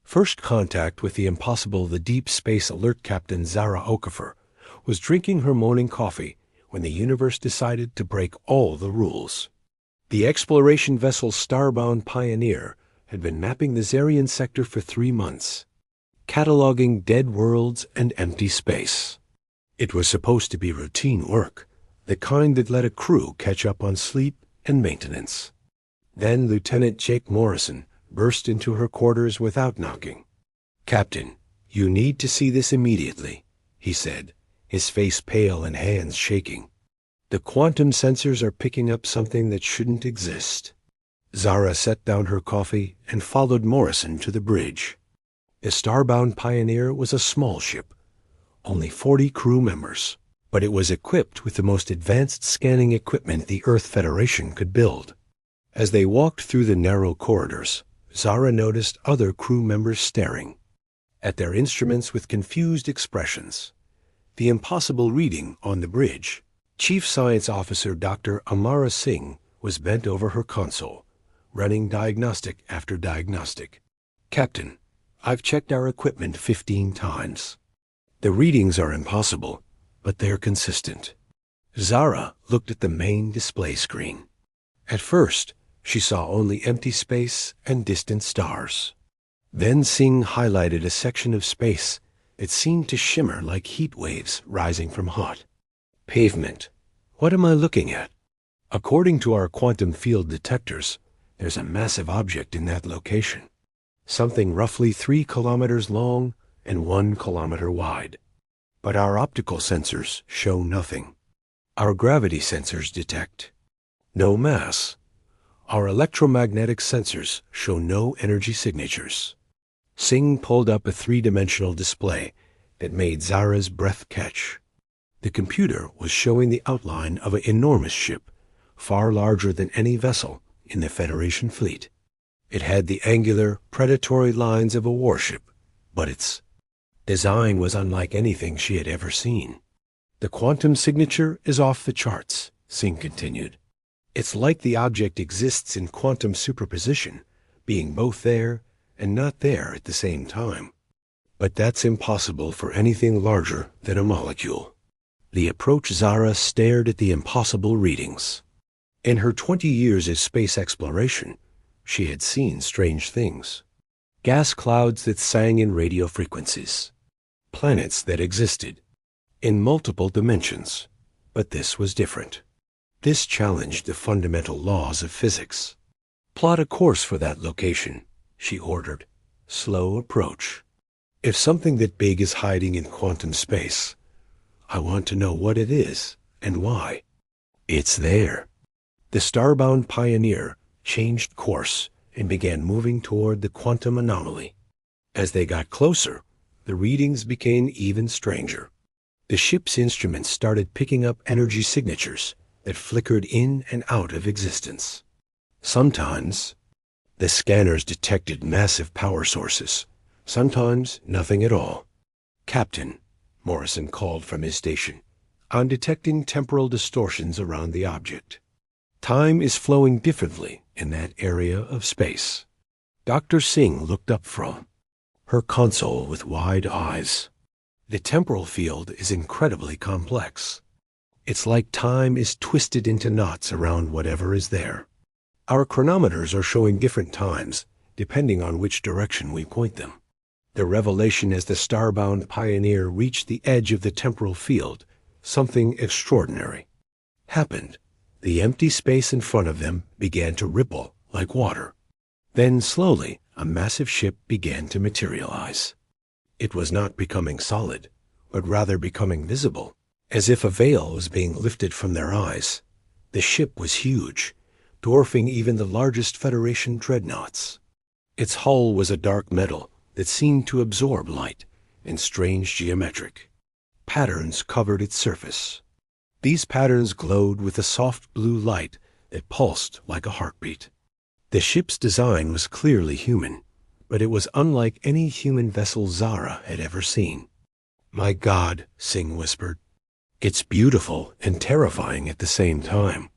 First contact with the impossible, the Deep Space Alert Captain Zara Okafor was drinking her morning coffee when the universe decided to break all the rules. The exploration vessel Starbound Pioneer had been mapping the Zarian sector for 3 months, cataloging dead worlds and empty space. It was supposed to be routine work, the kind that let a crew catch up on sleep and maintenance. Then Lieutenant Jake Morrison burst into her quarters without knocking. "Captain, you need to see this immediately," he said, his face pale and hands shaking. "The quantum sensors are picking up something that shouldn't exist." Zara set down her coffee and followed Morrison to the bridge. The Starbound Pioneer was a small ship, only 40 crew members, but it was equipped with the most advanced scanning equipment the Earth Federation could build. As they walked through the narrow corridors, Zara noticed other crew members staring at their instruments with confused expressions. The impossible reading on the bridge. Chief Science Officer Dr. Amara Singh was bent over her console, running diagnostic after diagnostic. "Captain, I've checked our equipment 15 times. The readings are impossible, but they're consistent." Zara looked at the main display screen. At first, she saw only empty space and distant stars. Then Singh highlighted a section of space that seemed to shimmer like heat waves rising from hot pavement. "What am I looking at?" "According to our quantum field detectors, there's a massive object in that location. Something roughly 3 kilometers long and 1 kilometer wide. But our optical sensors show nothing. Our gravity sensors detect no mass. Our electromagnetic sensors show no energy signatures." Singh pulled up a 3-dimensional display that made Zara's breath catch. The computer was showing the outline of an enormous ship, far larger than any vessel in the Federation fleet. It had the angular, predatory lines of a warship, but its design was unlike anything she had ever seen. "The quantum signature is off the charts," Singh continued. "It's like the object exists in quantum superposition, being both there and not there at the same time. But that's impossible for anything larger than a molecule." The approach Zara stared at the impossible readings. In her 20 years of space exploration, she had seen strange things. Gas clouds that sang in radio frequencies. Planets that existed in multiple dimensions. But this was different. This challenged the fundamental laws of physics. "Plot a course for that location," she ordered. "Slow approach. If something that big is hiding in quantum space, I want to know what it is and why." "It's there." The Starbound Pioneer changed course and began moving toward the quantum anomaly. As they got closer, the readings became even stranger. The ship's instruments started picking up energy signatures that flickered in and out of existence. Sometimes, the scanners detected massive power sources. Sometimes, nothing at all. "Captain," Morrison called from his station, "I'm detecting temporal distortions around the object. Time is flowing differently in that area of space." Dr. Singh looked up from her console with wide eyes. "The temporal field is incredibly complex. It's like time is twisted into knots around whatever is there. Our chronometers are showing different times, depending on which direction we point them." The revelation as the Starbound Pioneer reached the edge of the temporal field, something extraordinary happened. The empty space in front of them began to ripple like water. Then slowly, a massive ship began to materialize. It was not becoming solid, but rather becoming visible, as if a veil was being lifted from their eyes. The ship was huge, dwarfing even the largest Federation dreadnoughts. Its hull was a dark metal that seemed to absorb light, and strange geometric patterns covered its surface. These patterns glowed with a soft blue light that pulsed like a heartbeat. The ship's design was clearly human, but it was unlike any human vessel Zara had ever seen. "My God," Singh whispered. "It's beautiful and terrifying at the same time."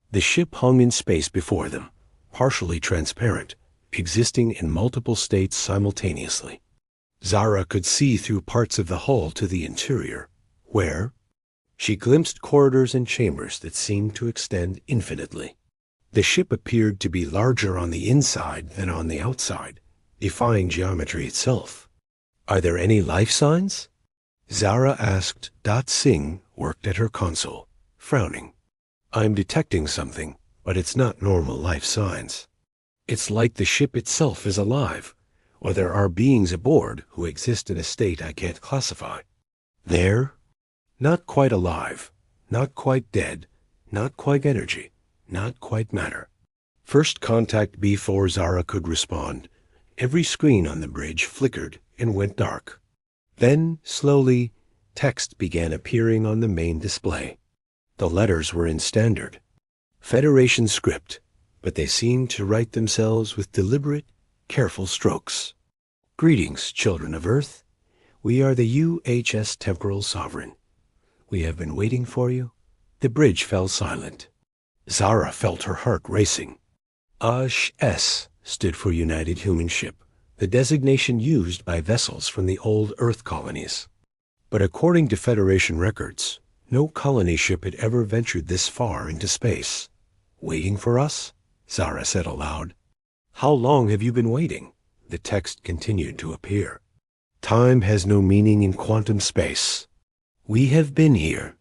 The ship hung in space before them, partially transparent, existing in multiple states simultaneously. Zara could see through parts of the hull to the interior, where she glimpsed corridors and chambers that seemed to extend infinitely. The ship appeared to be larger on the inside than on the outside, defying geometry itself. "Are there any life signs?" Zara asked. Singh worked at her console, frowning. "I'm detecting something, but it's not normal life signs. It's like the ship itself is alive, or there are beings aboard who exist in a state I can't classify. They're not quite alive, not quite dead, not quite energy, not quite matter." First contact before Zara could respond. Every screen on the bridge flickered and went dark. Then, slowly, text began appearing on the main display. The letters were in standard Federation script, but they seemed to write themselves with deliberate, careful strokes. "Greetings, children of Earth. We are the UHS Temporal Sovereign. We have been waiting for you." The bridge fell silent. Zara felt her heart racing. UHS stood for United Human Ship, the designation used by vessels from the old Earth colonies. But according to Federation records, no colony ship had ever ventured this far into space. "Waiting for us?" Zara said aloud. "How long have you been waiting?" The text continued to appear. "Time has no meaning in quantum space. We have been here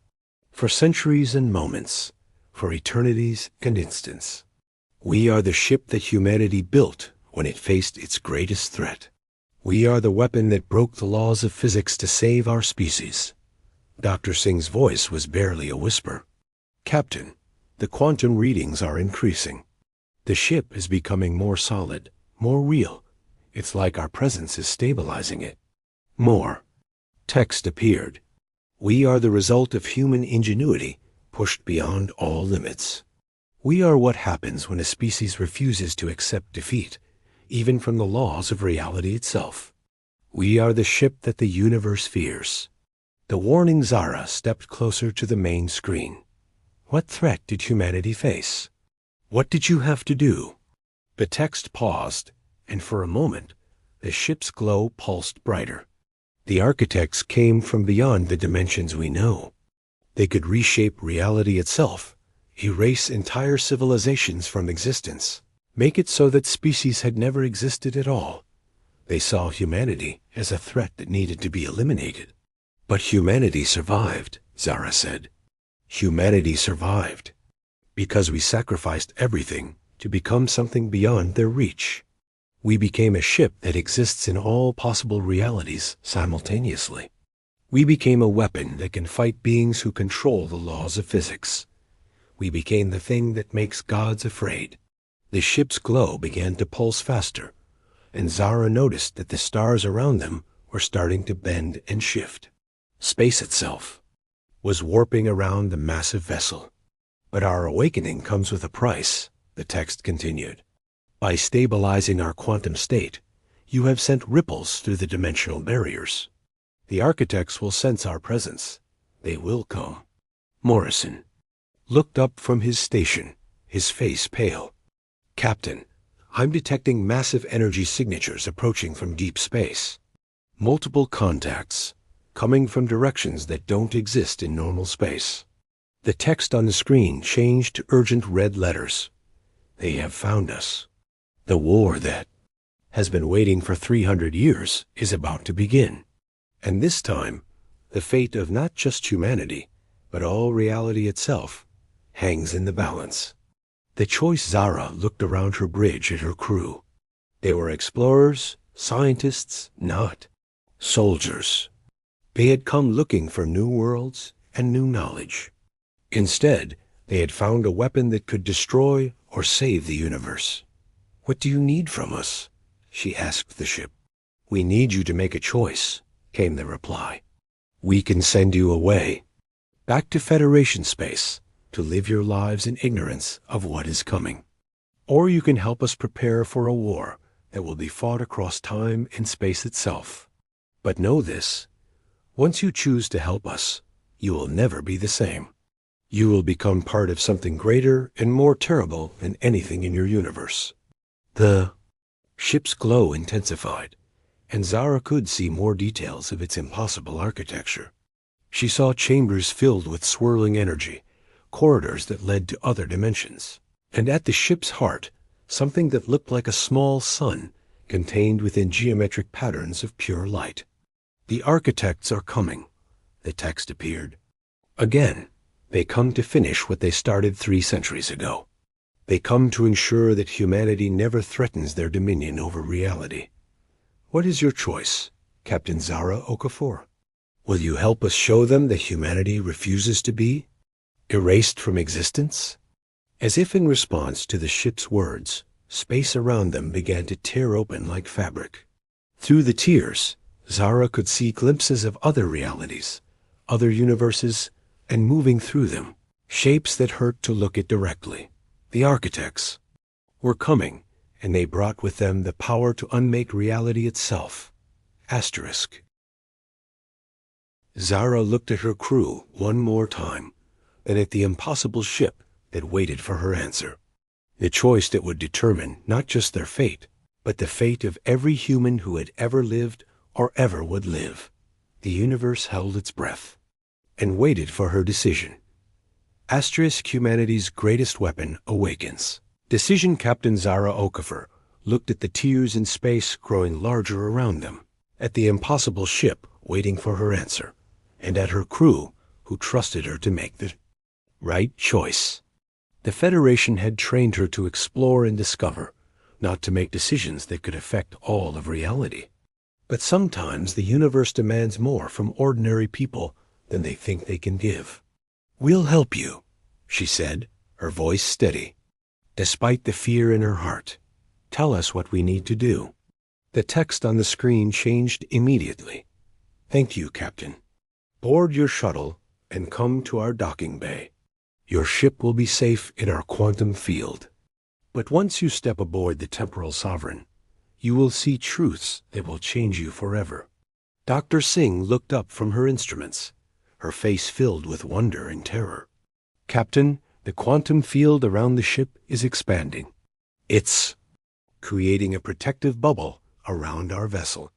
for centuries and moments, for eternities and instants. We are the ship that humanity built when it faced its greatest threat. We are the weapon that broke the laws of physics to save our species." Dr. Singh's voice was barely a whisper. "Captain, the quantum readings are increasing. The ship is becoming more solid, more real. It's like our presence is stabilizing it." More text appeared. "We are the result of human ingenuity pushed beyond all limits. We are what happens when a species refuses to accept defeat, even from the laws of reality itself. We are the ship that the universe fears." The warning Zara stepped closer to the main screen. What threat did humanity face? What did you have to do? The text paused, and for a moment, the ship's glow pulsed brighter. The architects came from beyond the dimensions we know. They could reshape reality itself, erase entire civilizations from existence, make it so that species had never existed at all. They saw humanity as a threat that needed to be eliminated. "But humanity survived," Zara said. "Humanity survived because we sacrificed everything to become something beyond their reach. We became a ship that exists in all possible realities simultaneously. We became a weapon that can fight beings who control the laws of physics. We became the thing that makes gods afraid." The ship's glow began to pulse faster, and Zara noticed that the stars around them were starting to bend and shift. Space itself was warping around the massive vessel. "But our awakening comes with a price," the text continued. "By stabilizing our quantum state, you have sent ripples through the dimensional barriers. The architects will sense our presence. They will come." Morrison looked up from his station, his face pale. "Captain, I'm detecting massive energy signatures approaching from deep space. Multiple contacts, coming from directions that don't exist in normal space." The text on the screen changed to urgent red letters. "They have found us. The war that has been waiting for 300 years is about to begin. And this time, the fate of not just humanity, but all reality itself, hangs in the balance." The choice Zara looked around her bridge at her crew. They were explorers, scientists, not soldiers. They had come looking for new worlds and new knowledge. Instead, they had found a weapon that could destroy or save the universe. "What do you need from us?" she asked the ship. "We need you to make a choice," came the reply. "We can send you away, back to Federation space, to live your lives in ignorance of what is coming. Or you can help us prepare for a war that will be fought across time and space itself. But know this, once you choose to help us, you will never be the same. You will become part of something greater and more terrible than anything in your universe. The Ship's glow intensified, and Zara could see more details of its impossible architecture. She saw chambers filled with swirling energy, corridors that led to other dimensions, and at the ship's heart, something that looked like a small sun contained within geometric patterns of pure light. "The architects are coming," the text appeared. "Again, they come to finish what they started 3 centuries ago. They come to ensure that humanity never threatens their dominion over reality. What is your choice, Captain Zara Okafor? Will you help us show them that humanity refuses to be erased from existence?" As if in response to the ship's words, space around them began to tear open like fabric. Through the tears, Zara could see glimpses of other realities, other universes, and moving through them, shapes that hurt to look at directly. The architects were coming, and they brought with them the power to unmake reality itself. Asterisk. Zara looked at her crew one more time, then at the impossible ship that waited for her answer. The choice that would determine not just their fate, but the fate of every human who had ever lived or ever would live. The universe held its breath and waited for her decision. Asterisk. Humanity's greatest weapon awakens. Decision. Captain Zara Okafor looked at the tears in space growing larger around them, at the impossible ship waiting for her answer, and at her crew who trusted her to make the right choice. The Federation had trained her to explore and discover, not to make decisions that could affect all of reality. But sometimes the universe demands more from ordinary people than they think they can give. "We'll help you," she said, her voice steady, despite the fear in her heart. "Tell us what we need to do." The text on the screen changed immediately. "Thank you, Captain. Board your shuttle and come to our docking bay. Your ship will be safe in our quantum field. But once you step aboard the Temporal Sovereign, you will see truths that will change you forever." Dr. Singh looked up from her instruments, her face filled with wonder and terror. "Captain, the quantum field around the ship is expanding. It's creating a protective bubble around our vessel.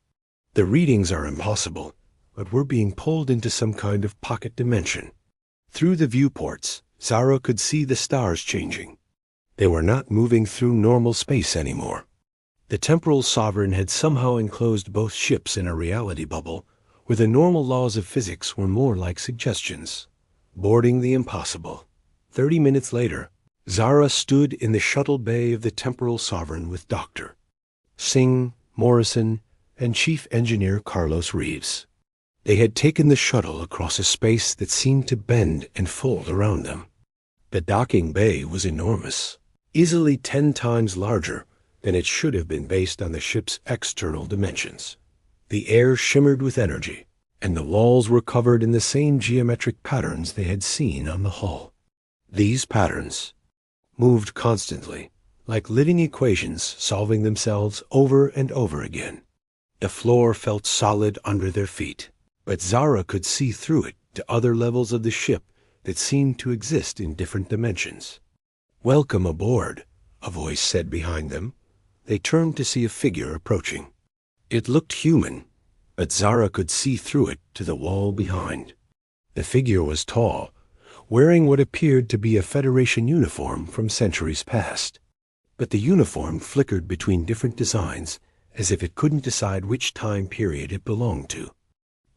The readings are impossible, but we're being pulled into some kind of pocket dimension." Through the viewports, Zara could see the stars changing. They were not moving through normal space anymore. The Temporal Sovereign had somehow enclosed both ships in a reality bubble where the normal laws of physics were more like suggestions. Boarding the impossible. 30 minutes later, Zara stood in the shuttle bay of the Temporal Sovereign with Dr. Singh, Morrison, and Chief Engineer Carlos Reeves. They had taken the shuttle across a space that seemed to bend and fold around them. The docking bay was enormous, easily 10 times larger than it should have been based on the ship's external dimensions. The air shimmered with energy, and the walls were covered in the same geometric patterns they had seen on the hull. These patterns moved constantly, like living equations solving themselves over and over again. The floor felt solid under their feet, but Zara could see through it to other levels of the ship that seemed to exist in different dimensions. "Welcome aboard," a voice said behind them. They turned to see a figure approaching. It looked human, but Zara could see through it to the wall behind. The figure was tall, wearing what appeared to be a Federation uniform from centuries past. But the uniform flickered between different designs as if it couldn't decide which time period it belonged to.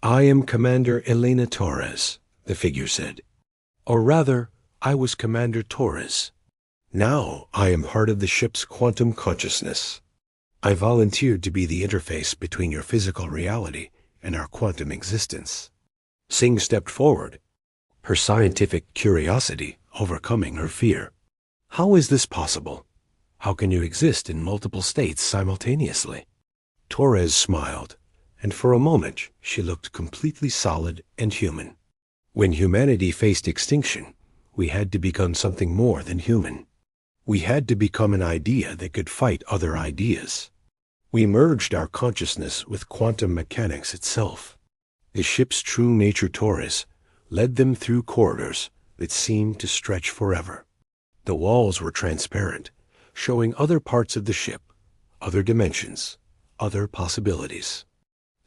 "I am Commander Elena Torres," the figure said. "Or rather, I was Commander Torres. Now I am part of the ship's quantum consciousness. I volunteered to be the interface between your physical reality and our quantum existence." Singh stepped forward, her scientific curiosity overcoming her fear. "How is this possible? How can you exist in multiple states simultaneously?" Torres smiled, and for a moment she looked completely solid and human. "When humanity faced extinction, we had to become something more than human. We had to become an idea that could fight other ideas. We merged our consciousness with quantum mechanics itself. The ship's true nature, Torres, led them through corridors that seemed to stretch forever. The walls were transparent, showing other parts of the ship, other dimensions, other possibilities.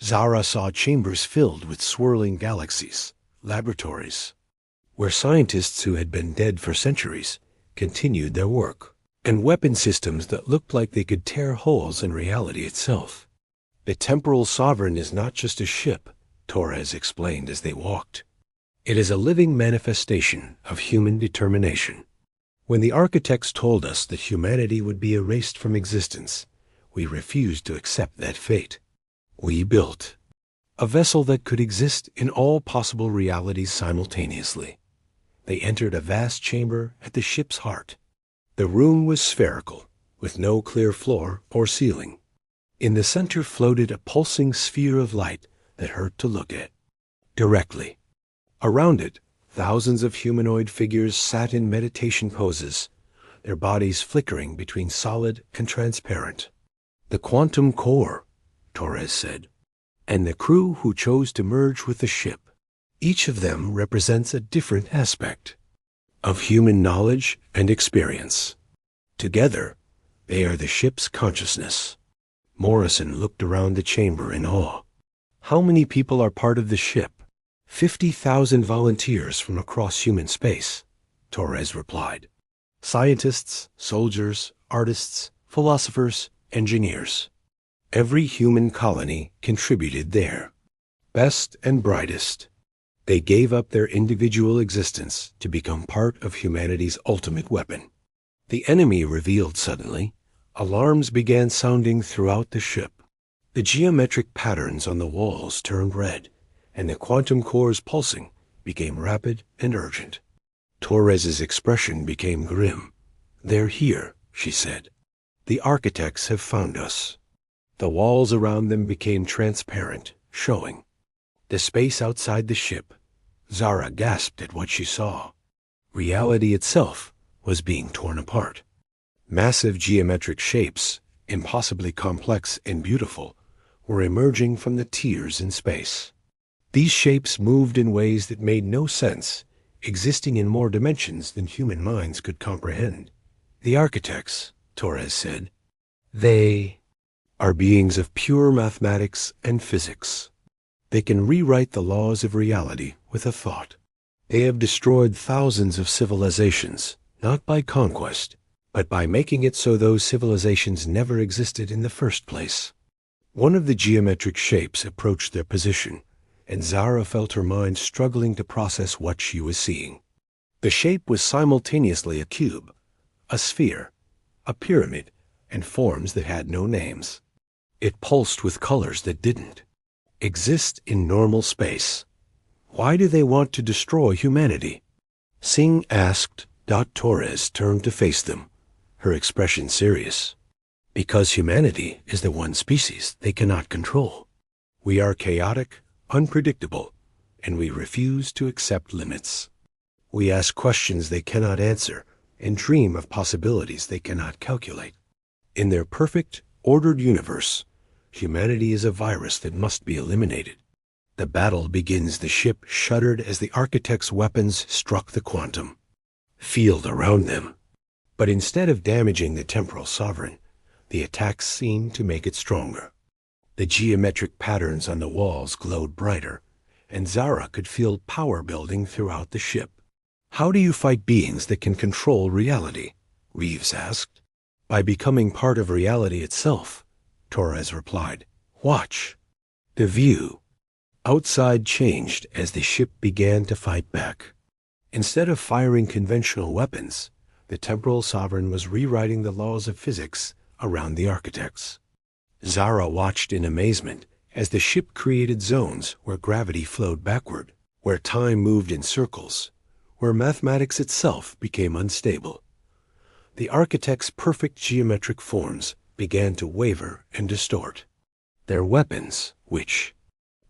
Zara saw chambers filled with swirling galaxies, laboratories, where scientists who had been dead for centuries continued their work, and weapon systems that looked like they could tear holes in reality itself. The temporal sovereign is not just a ship, Torres explained as they walked. It is a living manifestation of human determination. When the architects told us that humanity would be erased from existence, we refused to accept that fate. We built a vessel that could exist in all possible realities simultaneously. They entered a vast chamber at the ship's heart. The room was spherical, with no clear floor or ceiling. In the center floated a pulsing sphere of light that hurt to look at. Directly around it, thousands of humanoid figures sat in meditation poses, their bodies flickering between solid and transparent. The quantum core, Torres said, and the crew who chose to merge with the ship. Each of them represents a different aspect of human knowledge and experience. Together, they are the ship's consciousness. Morrison looked around the chamber in awe. How many people are part of the ship? 50,000 volunteers from across human space, Torres replied. Scientists, soldiers, artists, philosophers, engineers. Every human colony contributed their best and brightest. They gave up their individual existence to become part of humanity's ultimate weapon. The enemy revealed suddenly. Alarms began sounding throughout the ship. The geometric patterns on the walls turned red, and the quantum core's pulsing became rapid and urgent. Torres's expression became grim. They're here, she said. The architects have found us. The walls around them became transparent, showing the space outside the ship. Zara gasped at what she saw. Reality itself was being torn apart. Massive geometric shapes, impossibly complex and beautiful, were emerging from the tiers in space. These shapes moved in ways that made no sense, existing in more dimensions than human minds could comprehend. The architects, Torres said, they are beings of pure mathematics and physics. They can rewrite the laws of reality with a thought. They have destroyed thousands of civilizations, not by conquest, but by making it so those civilizations never existed in the first place. One of the geometric shapes approached their position, and Zara felt her mind struggling to process what she was seeing. The shape was simultaneously a cube, a sphere, a pyramid, and forms that had no names. It pulsed with colors that didn't exist in normal space. Why do they want to destroy humanity? Singh asked. Torres turned to face them, her expression serious. Because humanity is the one species they cannot control. We are chaotic, unpredictable, and we refuse to accept limits. We ask questions they cannot answer and dream of possibilities they cannot calculate. In their perfect, ordered universe, humanity is a virus that must be eliminated. The battle begins. The ship shuddered as the architect's weapons struck the quantum field around them. But instead of damaging the temporal sovereign, the attacks seemed to make it stronger. The geometric patterns on the walls glowed brighter, and Zara could feel power building throughout the ship. How do you fight beings that can control reality? Reeves asked. By becoming part of reality itself, Torres replied. Watch. The view outside changed as the ship began to fight back. Instead of firing conventional weapons, the temporal sovereign was rewriting the laws of physics around the architects. Zara watched in amazement as the ship created zones where gravity flowed backward, where time moved in circles, where mathematics itself became unstable. The architects' perfect geometric forms began to waver and distort. Their weapons, which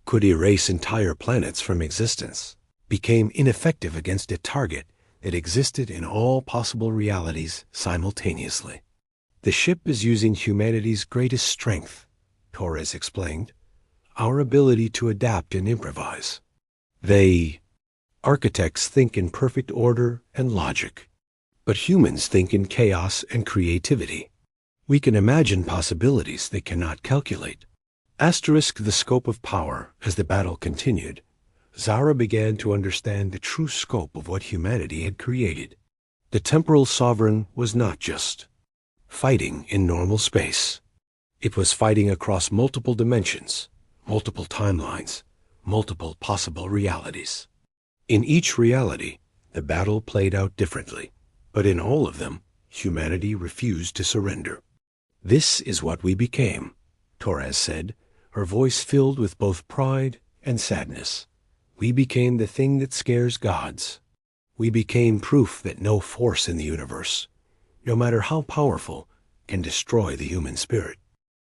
could erase entire planets from existence, became ineffective against a target that existed in all possible realities simultaneously. The ship is using humanity's greatest strength, Torres explained, our ability to adapt and improvise. Architects think in perfect order and logic, but humans think in chaos and creativity. We can imagine possibilities they cannot calculate. Asterisk the scope of power. As the battle continued, Zara began to understand the true scope of what humanity had created. The temporal sovereign was not just fighting in normal space. It was fighting across multiple dimensions, multiple timelines, multiple possible realities. In each reality, the battle played out differently, but in all of them, humanity refused to surrender. "This is what we became," Torres said, her voice filled with both pride and sadness. "We became the thing that scares gods. We became proof that no force in the universe, no matter how powerful, can destroy the human spirit."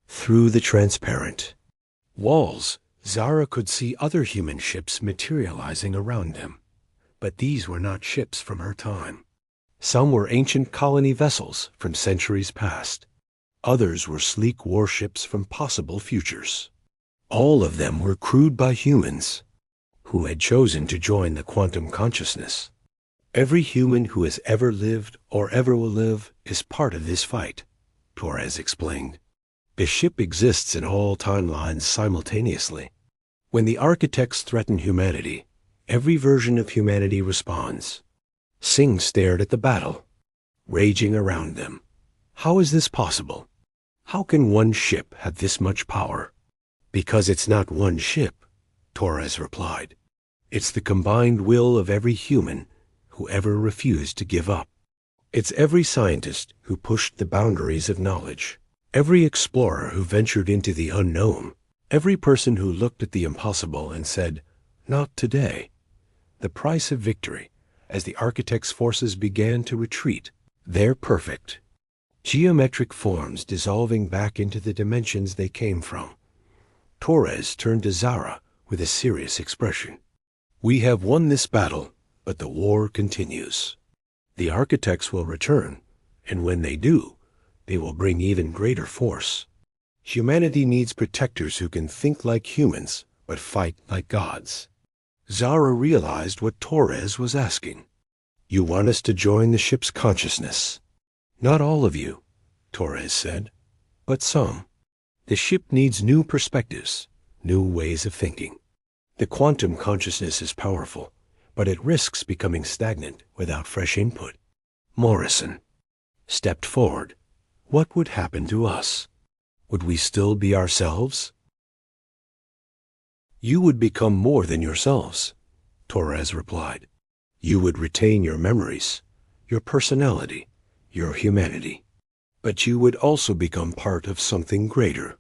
Through the transparent walls, Zara could see other human ships materializing around them. But these were not ships from her time. Some were ancient colony vessels from centuries past. Others were sleek warships from possible futures. All of them were crewed by humans who had chosen to join the quantum consciousness. Every human who has ever lived or ever will live is part of this fight, Torres explained. The ship exists in all timelines simultaneously. When the architects threaten humanity, every version of humanity responds. Singh stared at the battle raging around them. How is this possible? How can one ship have this much power? Because it's not one ship, Torres replied. It's the combined will of every human who ever refused to give up. It's every scientist who pushed the boundaries of knowledge, every explorer who ventured into the unknown, every person who looked at the impossible and said, "Not today." The price of victory, as the architect's forces began to retreat, their perfect geometric forms dissolving back into the dimensions they came from. Torres turned to Zara with a serious expression. "We have won this battle, but the war continues. The architects will return, and when they do, they will bring even greater force. Humanity needs protectors who can think like humans, but fight like gods." Zara realized what Torres was asking. "You want us to join the ship's consciousness?" "Not all of you," Torres said, "but some. The ship needs new perspectives, new ways of thinking. The quantum consciousness is powerful, but it risks becoming stagnant without fresh input." Morrison stepped forward. "What would happen to us? Would we still be ourselves?" "You would become more than yourselves," Torres replied. "You would retain your memories, your personality, your humanity. But you would also become part of something greater.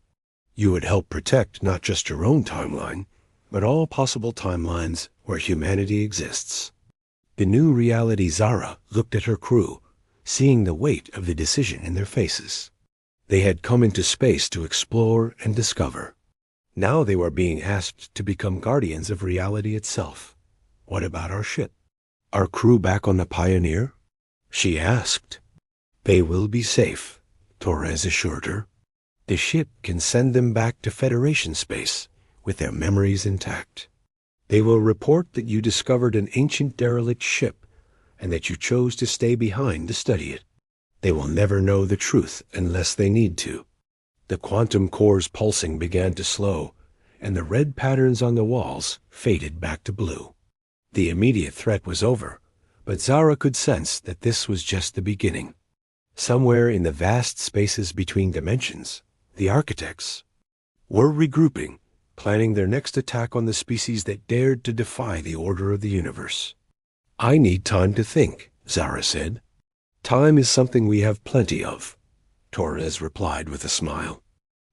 You would help protect not just your own timeline, but all possible timelines where humanity exists." The new reality Zara looked at her crew, seeing the weight of the decision in their faces. They had come into space to explore and discover. Now they were being asked to become guardians of reality itself. "What about our ship? Our crew back on the Pioneer?" she asked. "They will be safe," Torres assured her. "The ship can send them back to Federation space with their memories intact. They will report that you discovered an ancient derelict ship and that you chose to stay behind to study it. They will never know the truth unless they need to." The quantum core's pulsing began to slow, and the red patterns on the walls faded back to blue. The immediate threat was over, but Zara could sense that this was just the beginning. Somewhere in the vast spaces between dimensions, the architects were regrouping, planning their next attack on the species that dared to defy the order of the universe. "I need time to think," Zara said. "Time is something we have plenty of," Torres replied with a smile.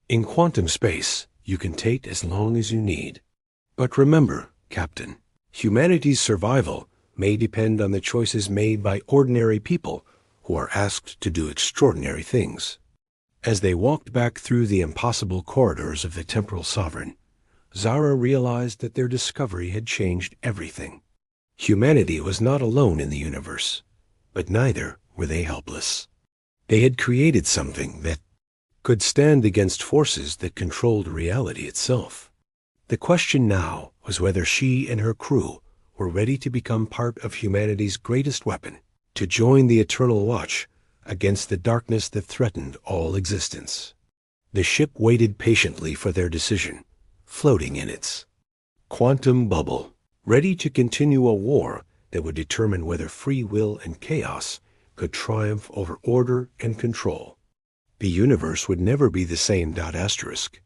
"In quantum space, you can take as long as you need. But remember, Captain, humanity's survival may depend on the choices made by ordinary people who are asked to do extraordinary things." As they walked back through the impossible corridors of the temporal sovereign, Zara realized that their discovery had changed everything. Humanity was not alone in the universe, but neither were they helpless. They had created something that could stand against forces that controlled reality itself. The question now was whether she and her crew were ready to become part of humanity's greatest weapon, to join the eternal watch against the darkness that threatened all existence. The ship waited patiently for their decision, floating in its quantum bubble, ready to continue a war that would determine whether free will and chaos could triumph over order and control. The universe would never be the same. Asterisk.